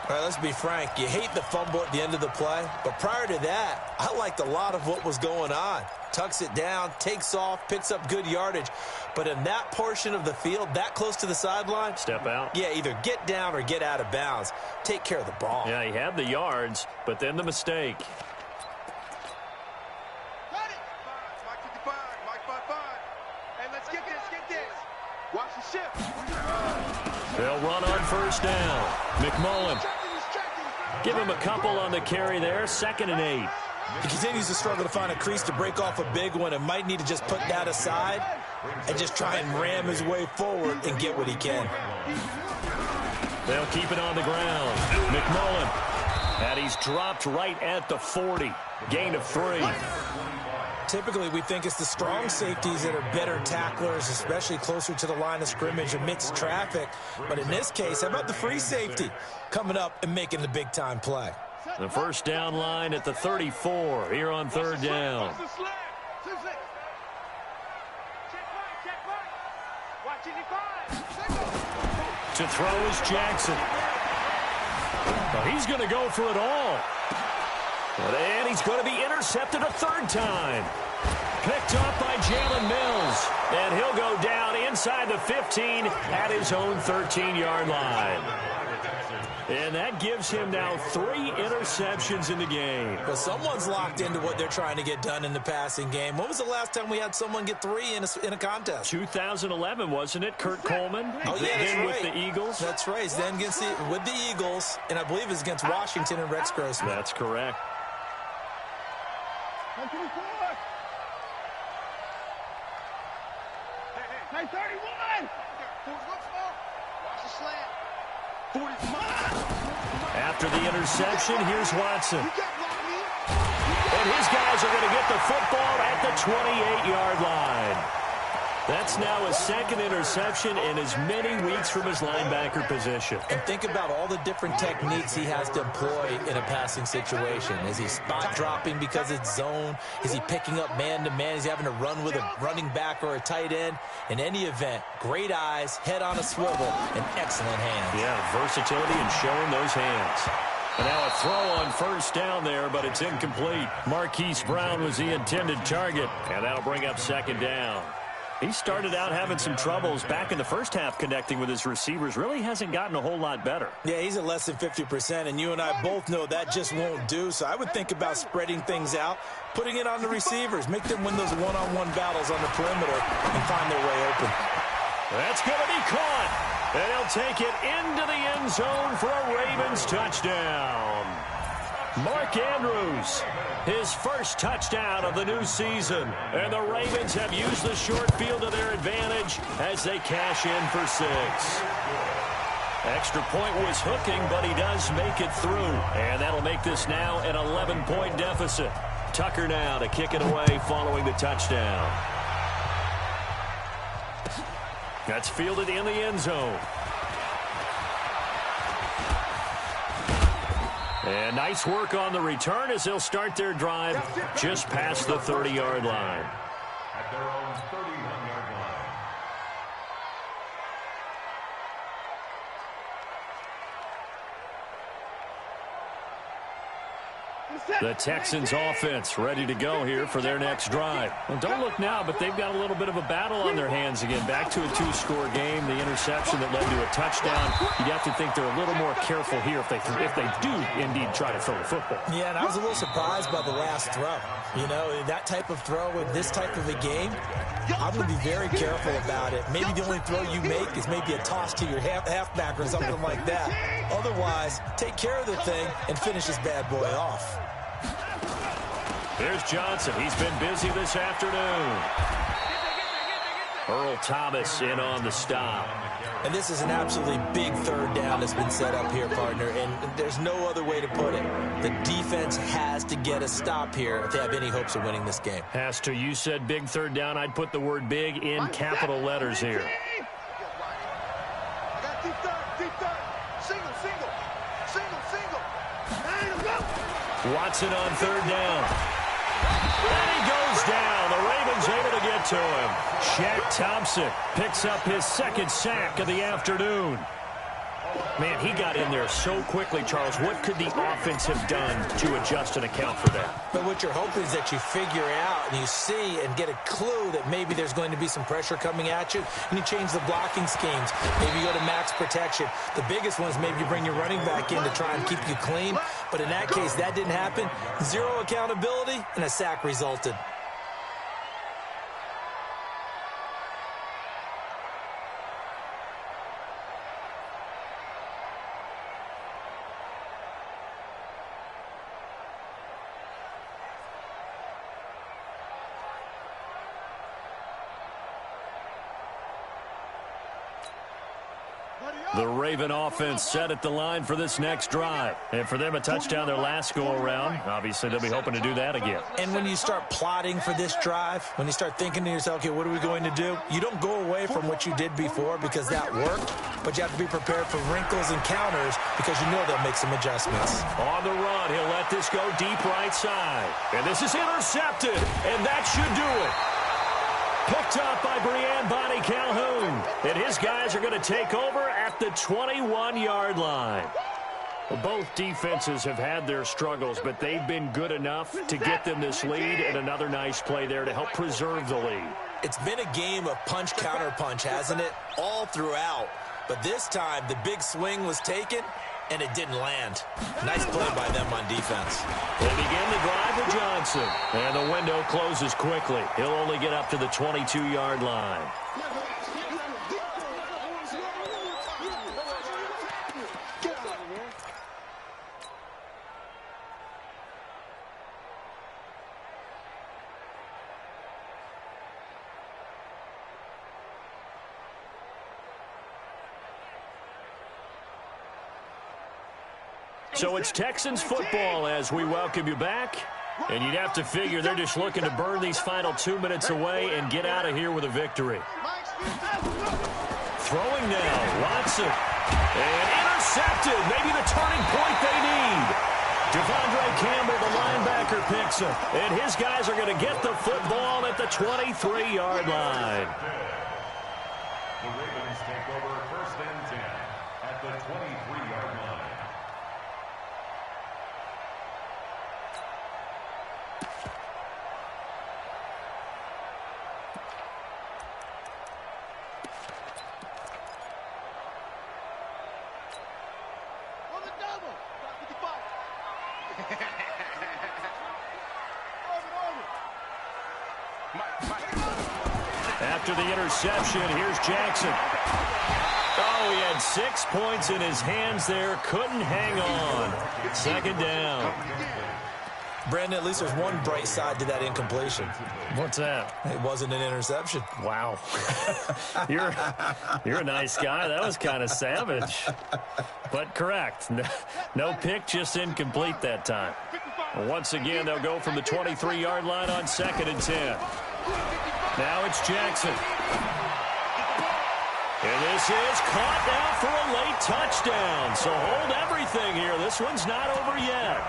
S2: All right, let's be frank. You hate the fumble at the end of the play, but prior to that, I liked a lot of what was going on. Tucks it down, takes off, picks up good yardage. But in that portion of the field, that close to the sideline,
S1: step out.
S2: Yeah, either get down or get out of bounds. Take care of the ball.
S1: Yeah, he had the yards, but then the mistake.
S3: Got it. Mike 55, Mike 55. Hey, let's get this. Watch the shift.
S1: They'll run on first down. McMullen. Give him a couple on the carry there. 2nd and 8.
S2: He continues to struggle to find a crease to break off a big one and might need to just put that aside and just try and ram his way forward and get what he can.
S1: They'll keep it on the ground. McMullen. And he's dropped right at the 40. Gain of 3.
S2: Typically, we think it's the strong safeties that are better tacklers, especially closer to the line of scrimmage amidst traffic. But in this case, how about the free safety coming up and making the big-time play?
S1: The first down line at the 34 here on 3rd down. To throw is Jackson. Well, he's going to go for it all. And he's going to be intercepted a 3rd time. Picked up by Jalen Mills. And he'll go down inside the 15 at his own 13-yard line. And that gives him now 3 interceptions in the game.
S2: Well, someone's locked into what they're trying to get done in the passing game. When was the last time we had someone get 3 in a contest?
S1: 2011, wasn't it? Kurt Coleman?
S2: Oh, yeah, that's right.
S1: With the Eagles?
S2: That's right. Then with the Eagles, and I believe it's against Washington and Rex Grossman.
S1: That's correct.
S3: Hey, 31! Watch the slant. 45.
S1: After the interception, here's Watson. And his guys are going to get the football at the 28-yard line. That's now his 2nd interception in as many weeks from his linebacker position.
S2: And think about all the different techniques he has to employ in a passing situation. Is he spot dropping because it's zone? Is he picking up man-to-man? Is he having to run with a running back or a tight end? In any event, great eyes, head on a swivel, and excellent hands.
S1: Yeah, versatility and showing those hands. And now a throw on first down there, but it's incomplete. Marquise Brown was the intended target, and that'll bring up 2nd down. He started out having some troubles back in the first half connecting with his receivers. Really hasn't gotten a whole lot better.
S2: Yeah, he's at less than 50%, and you and I both know that just won't do. So I would think about spreading things out, putting it on the receivers, make them win those one-on-one battles on the perimeter and find their way open.
S1: That's going to be caught, and he'll take it into the end zone for a Ravens touchdown. Mark Andrews, his first touchdown of the new season. And the Ravens have used the short field to their advantage as they cash in for 6. Extra point was hooking, but he does make it through. And that'll make this now an 11-point deficit. Tucker now to kick it away following the touchdown. That's fielded in the end zone. And nice work on the return as they'll start their drive just past the 30-yard line.
S5: At their own 31-yard line.
S1: The Texans offense ready to go here for their next drive.
S4: Well, don't look now, but they've got a little bit of a battle on their hands again. Back to a two-score game. The interception that led to a touchdown. You'd have to think they're a little more careful here if they do indeed try to throw the football.
S2: Yeah, and I was a little surprised by the last throw. You know, that type of throw in this type of a game, I'm going to be very careful about it. Maybe the only throw you make is maybe a toss to your halfback or something like that. Otherwise, take care of the thing and finish this bad boy off.
S1: Here's Johnson. He's been busy this afternoon. Earl Thomas in on the stop.
S2: And this is an absolutely big third down that's been set up here, partner, and there's no other way to put it. The defense has to get a stop here if they have any hopes of winning this game.
S1: Has to. You said big third down. I'd put the word big in capital letters here.
S3: I got deep third. Single.
S1: Watson on third down. And he goes down. The Ravens able to get to him. Shaq Thompson picks up his second sack of the afternoon. Man, he got in there so quickly, Charles. What could the offense have done to adjust and account for that?
S2: But what you're hoping is that you figure out and you see and get a clue that maybe there's going to be some pressure coming at you, and you change the blocking schemes. Maybe you go to max protection. The biggest one is maybe you bring your running back in to try and keep you clean. But in that case, that didn't happen. Zero accountability, and a sack resulted.
S1: The Raven offense set at the line for this next drive. And for them, a touchdown their last go-around. Obviously, they'll be hoping to do that again.
S2: And when you start plotting for this drive, when you start thinking to yourself, okay, what are we going to do? You don't go away from what you did before because that worked, but you have to be prepared for wrinkles and counters because you know they'll make some adjustments.
S1: On the run, he'll let this go deep right side. And this is intercepted, and that should do it. Picked up by Brianne Bonnie Calhoun. And his guys are going to take over at the 21-yard line. Well, both defenses have had their struggles, but they've been good enough to get them this lead, and another nice play there to help preserve the lead.
S2: It's been a game of punch-counter-punch, hasn't it? All throughout. But this time, the big swing was taken, and it didn't land. Nice play by them on defense.
S1: They begin the drive with Johnson, and the window closes quickly. He'll only get up to the 22-yard line. So it's Texans football as we welcome you back. And you'd have to figure they're just looking to burn these final 2 minutes away and get out of here with a victory. Throwing now, Watson. And intercepted. Maybe the turning point they need. Devondre Campbell, the linebacker, picks him. And his guys are going to get the football at the 23-yard line.
S5: The Ravens take over first and 10 at the 23-yard line.
S1: After the interception, here's Jackson. Oh, he had 6 points in his hands there. Couldn't hang on. Second down.
S2: Brandon, at least there's one bright side to that incompletion.
S1: What's that?
S2: It wasn't an interception.
S1: Wow. You're a nice guy. That was kind of savage. But correct. No pick, just incomplete that time. Once again, they'll go from the 23-yard line on 2nd and 10. Now it's Jackson. And this is caught now for a late touchdown. So hold everything here. This one's not over yet.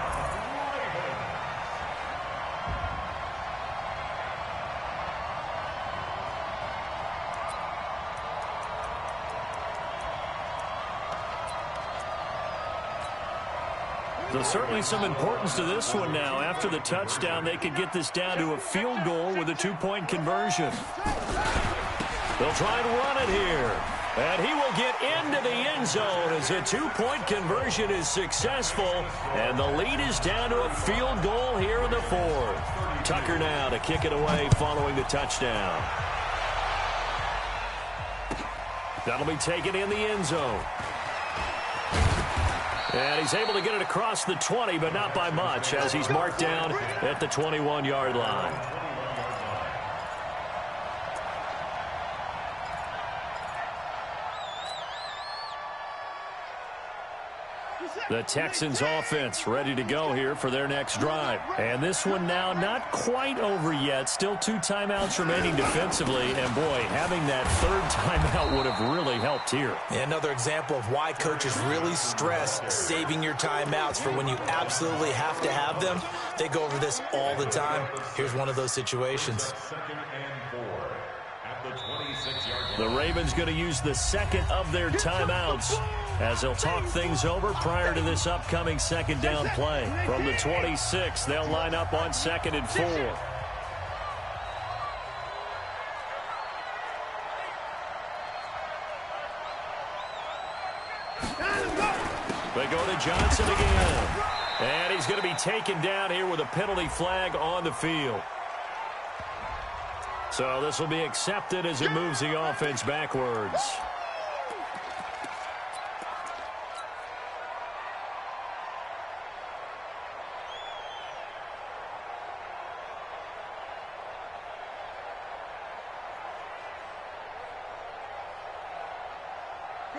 S1: So certainly some importance to this one now. After the touchdown, they could get this down to a field goal with a 2-point conversion. They'll try and run it here. And he will get into the end zone as a 2-point conversion is successful. And the lead is down to a field goal here in the fourth. Tucker now to kick it away following the touchdown. That'll be taken in the end zone. And he's able to get it across the 20, but not by much, as he's marked down at the 21-yard line. The Texans offense ready to go here for their next drive. And this one now not quite over yet. Still 2 timeouts remaining defensively. And, boy, having that third timeout would have really helped here.
S2: Another example of why coaches really stress saving your timeouts for when you absolutely have to have them. They go over this all the time. Here's one of those situations.
S1: The Ravens going to use the second of their timeouts as they'll talk things over prior to this upcoming second down play. From the 26, they'll line up on 2nd and 4. They go to Johnson again. And he's going to be taken down here with a penalty flag on the field. So this will be accepted as it moves the offense backwards.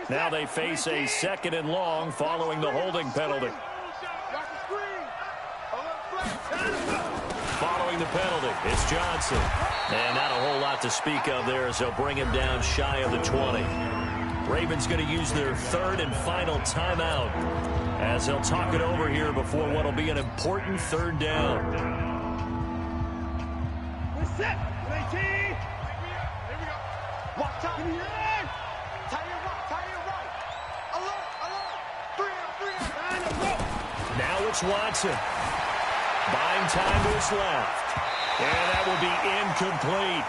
S1: Now they face a 2nd and long following the holding penalty. Following the penalty, it's Johnson. And not a whole lot to speak of there as they'll bring him down shy of the 20. Ravens going to use their 3rd and final timeout as they'll talk it over here before what will be an important 3rd down.
S3: We're set. 18. Here we go. Walk top.
S1: Now it's Watson. Buying time to his left. And that will be incomplete.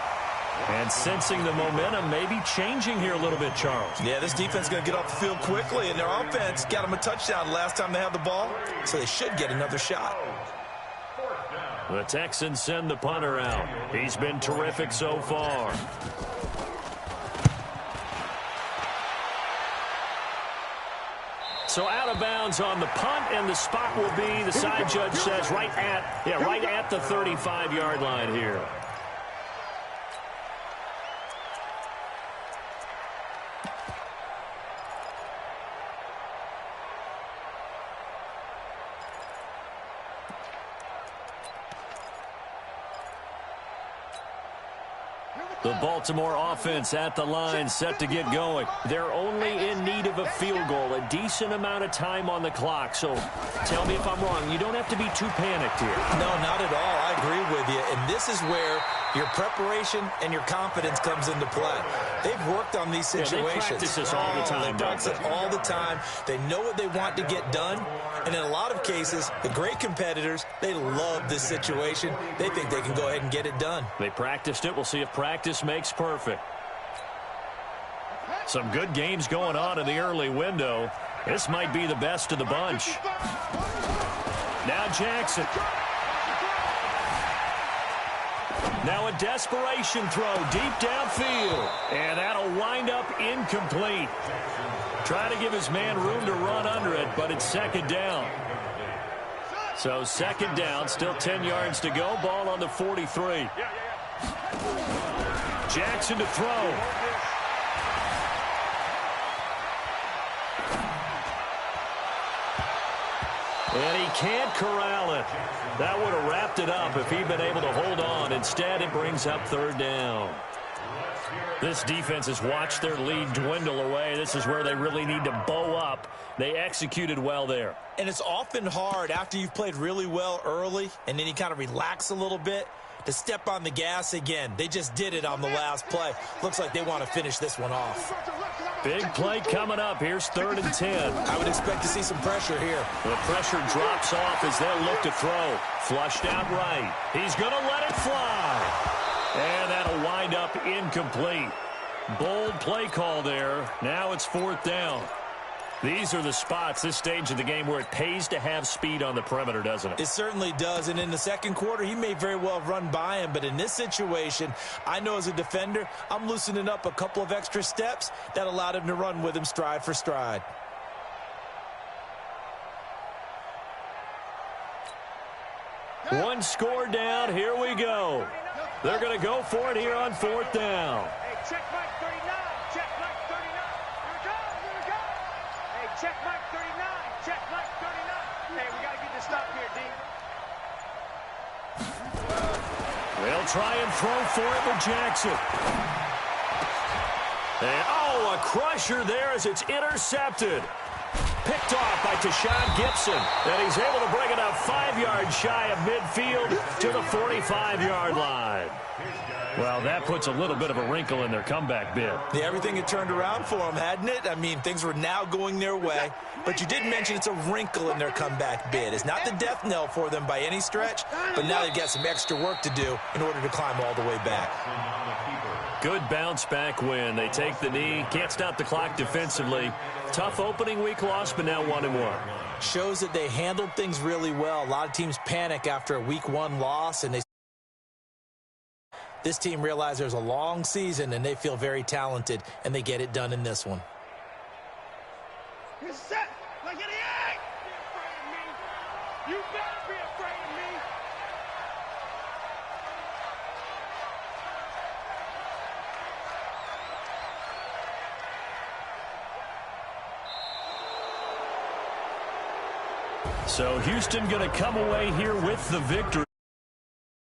S1: And sensing the momentum maybe changing here a little bit, Charles.
S2: Yeah, this defense is going to get off the field quickly, and their offense got them a touchdown last time they had the ball, so they should get another shot.
S1: The Texans send the punter out. He's been terrific so far. So out of bounds on the punt, and the spot will be, the side judge says, right at the 35-yard line here. The Baltimore offense at the line, set to get going. They're only in need of a field goal, a decent amount of time on the clock. So tell me if I'm wrong. You don't have to be too panicked here.
S2: No, not at all. I agree with you. And this is where your preparation and your confidence comes into play. They've worked on these situations.
S1: They practice this all the time.
S2: They practice it all the time. They know what they want to get done. And in a lot of cases, the great competitors, they love this situation. They think they can go ahead and get it done.
S1: They practiced it. We'll see if practice makes perfect. Some good games going on in the early window. This might be the best of the bunch. Now Jackson. Now a desperation throw deep downfield. And that'll wind up incomplete. Trying to give his man room to run under it, but it's 2nd down. So 2nd down, still 10 yards to go. Ball on the 43. Jackson to throw. And he can't corral it. That would have wrapped it up if he'd been able to hold on. Instead, it brings up 3rd down. This defense has watched their lead dwindle away. This is where they really need to bow up. They executed well there.
S2: And it's often hard after you've played really well early and then you kind of relax a little bit to step on the gas again. They just did it on the last play. Looks like they want to finish this one off.
S1: Big play coming up. Here's 3rd and 10.
S2: I would expect to see some pressure here.
S1: The pressure drops off as they'll look to throw. Flushed out right. He's going to let it fly. And that'll wind up incomplete. Bold play call there. Now it's 4th down. These are the spots, this stage of the game, where it pays to have speed on the perimeter, doesn't it?
S2: It certainly does. And in the second quarter, he may very well have run by him. But in this situation, I know as a defender, I'm loosening up a couple of extra steps that allowed him to run with him stride for stride.
S1: One score down. Here we go. They're going to go for it here on 4th down.
S3: Hey, check Mike 39. Check Mike 39. Here we go. Here we go. Hey, check Mike 39. Check Mike 39. Hey, we got to get this stop here, D.
S1: They'll try and throw for it with Jackson. And, oh, a crusher there as it's intercepted. Picked off by Tashawn Gibson. And he's able to bring it up 5 yards shy of midfield to the 45-yard line. Well, that puts a little bit of a wrinkle in their comeback bid.
S2: Yeah, everything had turned around for them, hadn't it? I mean, things were now going their way. But you did mention it's a wrinkle in their comeback bid. It's not the death knell for them by any stretch, but now they've got some extra work to do in order to climb all the way back.
S1: Good bounce-back win. They take the knee. Can't stop the clock defensively. Tough opening week loss, but now 1-1.
S2: Shows that they handled things really well. A lot of teams panic after a week 1 loss, and this team realized there's a long season, and they feel very talented, and they get it done in this one.
S3: You're set. Like it ain't. Be afraid of me. You better be afraid of me.
S1: So Houston going to come away here with the victory.